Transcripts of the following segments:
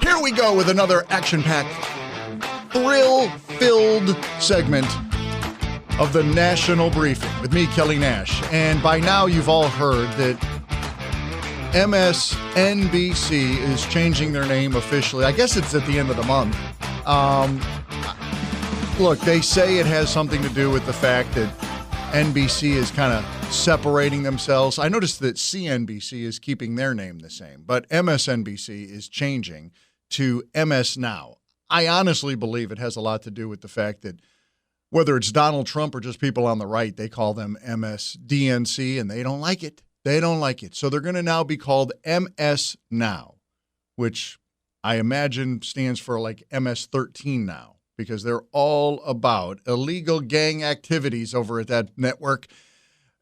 Here we go with another action-packed, thrill-filled segment of the National Briefing with me, Kelly Nash. And by now you've all heard that MSNBC is changing their name officially. I guess it's at the end of the month. Look, they say it has something to do with the fact that NBC is kind of separating themselves. I noticed that CNBC is keeping their name the same, but MSNBC is changing to MS Now. I honestly believe it has a lot to do with the fact that whether it's Donald Trump or just people on the right, they call them MSDNC, and they don't like it. They don't like it. So they're going to now be called MS Now, which I imagine stands for like MS-13 now, because they're all about illegal gang activities over at that network.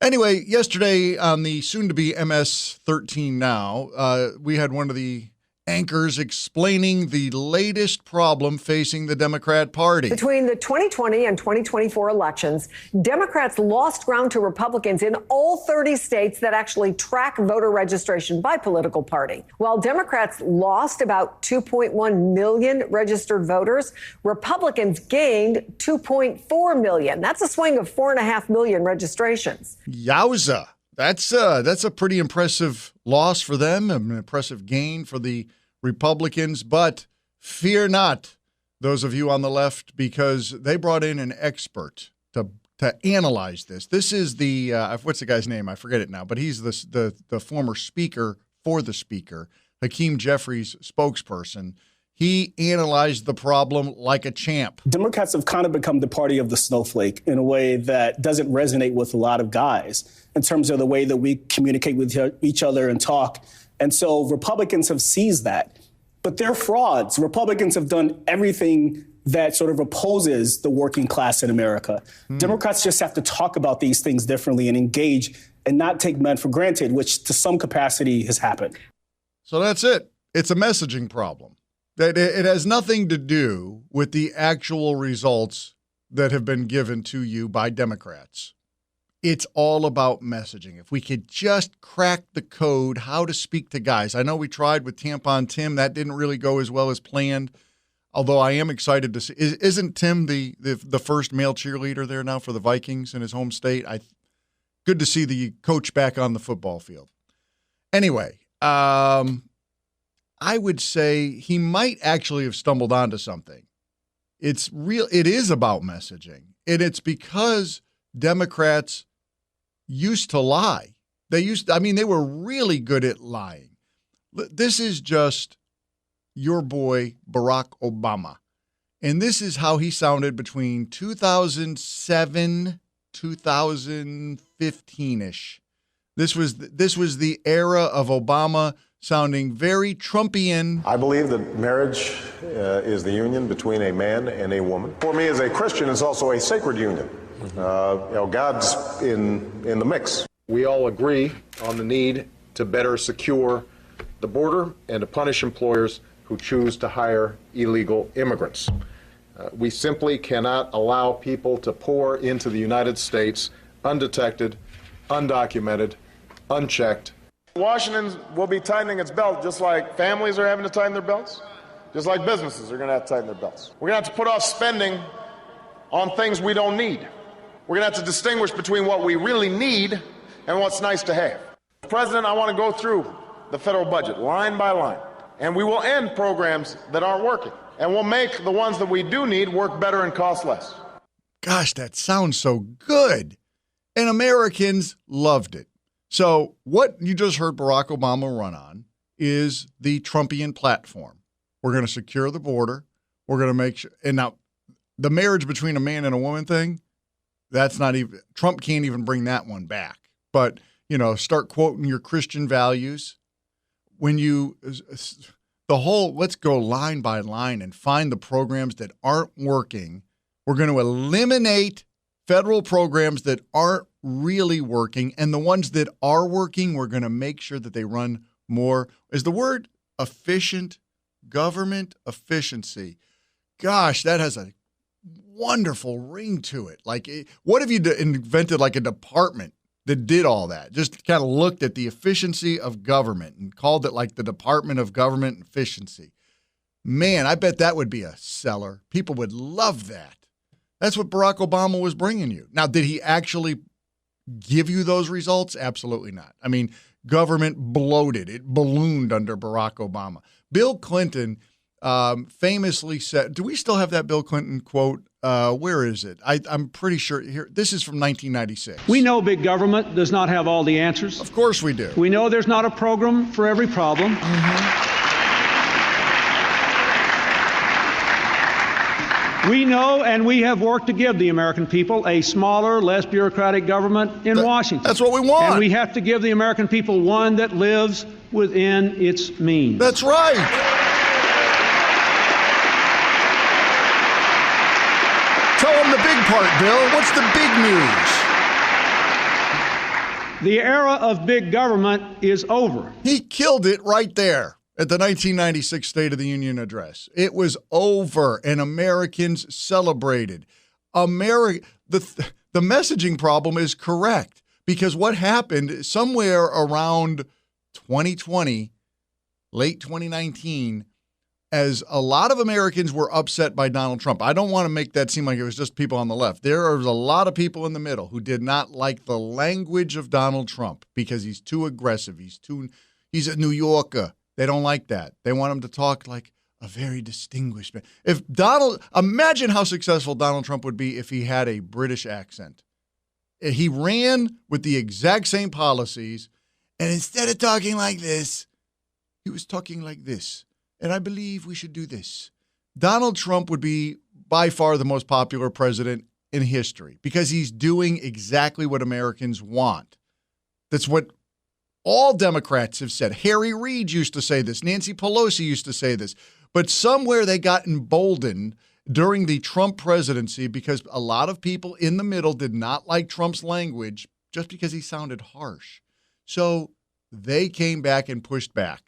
Anyway, yesterday on the soon-to-be MS-13 Now, we had one of the anchors explaining the latest problem facing the Democrat Party. Between the 2020 and 2024 elections, Democrats lost ground to Republicans in all 30 states that actually track voter registration by political party. While Democrats lost about 2.1 million registered voters, Republicans gained 2.4 million. That's a swing of 4.5 million registrations. Yowza. That's a pretty impressive loss for them, an impressive gain for the Republicans. But fear not, those of you on the left, because they brought in an expert to analyze this. This is the what's the guy's name? I forget it now, but he's the former speaker for the speaker, Hakeem Jeffries' spokesperson. He analyzed the problem like a champ. Democrats have kind of become the party of the snowflake in a way that doesn't resonate with a lot of guys in terms of the way that we communicate with each other and talk. And so Republicans have seized that. But they're frauds. Republicans have done everything that sort of opposes the working class in America. Democrats just have to talk about these things differently and engage and not take men for granted, which to some capacity has happened. So that's it. It's a messaging problem. That it has nothing to do with the actual results that have been given to you by Democrats. It's all about messaging. If we could just crack the code how to speak to guys. I know we tried with Tampon Tim. That didn't really go as well as planned, although I am excited to see. Isn't Tim the first male cheerleader there now for the Vikings in his home state? Good to see the coach back on the football field. Anyway, I would say he might actually have stumbled onto something. It is about messaging. And it's because Democrats used to lie. They were really good at lying. This is just your boy, Barack Obama. And this is how he sounded between 2007, 2015-ish. This was the era of Obama sounding very Trumpian. I believe that marriage is the union between a man and a woman. For me as a Christian, it's also a sacred union. God's in the mix. We all agree on the need to better secure the border and to punish employers who choose to hire illegal immigrants. We simply cannot allow people to pour into the United States undetected, undocumented, unchecked. Washington will be tightening its belt just like families are having to tighten their belts, just like businesses are going to have to tighten their belts. We're going to have to put off spending on things we don't need. We're going to have to distinguish between what we really need and what's nice to have. President, I want to go through the federal budget line by line, and we will end programs that aren't working, and we'll make the ones that we do need work better and cost less. Gosh, that sounds so good. And Americans loved it. So what you just heard Barack Obama run on is the Trumpian platform. We're going to secure the border. We're going to make sure. And now the marriage between a man and a woman thing, that's not even, Trump can't even bring that one back. But, start quoting your Christian values. When let's go line by line and find the programs that aren't working. We're going to eliminate federal programs that aren't really working, and the ones that are working, we're going to make sure that they run more. Is the word efficient? Government efficiency. Gosh, that has a wonderful ring to it. Like, what if you invented like a department that did all that? Just kind of looked at the efficiency of government and called it like the Department of Government Efficiency. Man, I bet that would be a seller. People would love that. That's what Barack Obama was bringing you. Now, did he actually give you those results? Absolutely not. I mean, government bloated. It ballooned under Barack Obama. Bill Clinton famously said, do we still have that Bill Clinton quote? Where is it? I'm pretty sure here. This is from 1996. We know big government does not have all the answers. Of course we do. We know there's not a program for every problem. We know and we have worked to give the American people a smaller, less bureaucratic government in Washington. That's what we want. And we have to give the American people one that lives within its means. That's right. Tell them the big part, Bill. What's the big news? The era of big government is over. He killed it right there at the 1996 State of the Union address. It was over, and Americans celebrated. The messaging problem is correct, because what happened somewhere around 2020, late 2019, as a lot of Americans were upset by Donald Trump. I don't want to make that seem like it was just people on the left. There was a lot of people in the middle who did not like the language of Donald Trump because he's too aggressive. He's a New Yorker. They don't like that. They want him to talk like a very distinguished man. Imagine how successful Donald Trump would be if he had a British accent. He ran with the exact same policies, and instead of talking like this, he was talking like this. And I believe we should do this. Donald Trump would be by far the most popular president in history because he's doing exactly what Americans want. That's what all Democrats have said. Harry Reid used to say this. Nancy Pelosi used to say this. But somewhere they got emboldened during the Trump presidency because a lot of people in the middle did not like Trump's language just because he sounded harsh. So they came back and pushed back.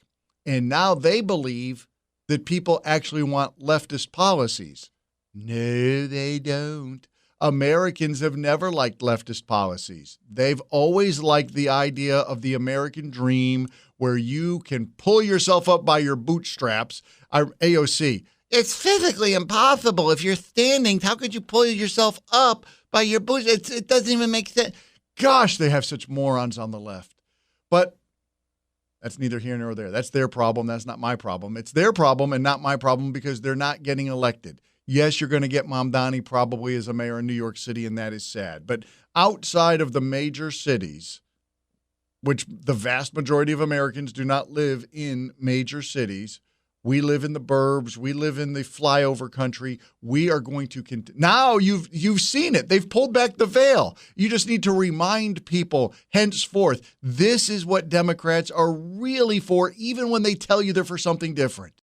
And now they believe that people actually want leftist policies. No, they don't. Americans have never liked leftist policies. They've always liked the idea of the American dream where you can pull yourself up by your bootstraps. AOC, it's physically impossible. If you're standing, how could you pull yourself up by your bootstraps? It doesn't even make sense. Gosh, they have such morons on the left. But that's neither here nor there. That's their problem. That's not my problem. It's their problem and not my problem because they're not getting elected. Yes, you're going to get Mamdani probably as a mayor in New York City, and that is sad. But outside of the major cities, which the vast majority of Americans do not live in major cities, we live in the burbs. We live in the flyover country. We are going to continue. Now you've seen it. They've pulled back the veil. You just need to remind people henceforth, this is what Democrats are really for, even when they tell you they're for something different.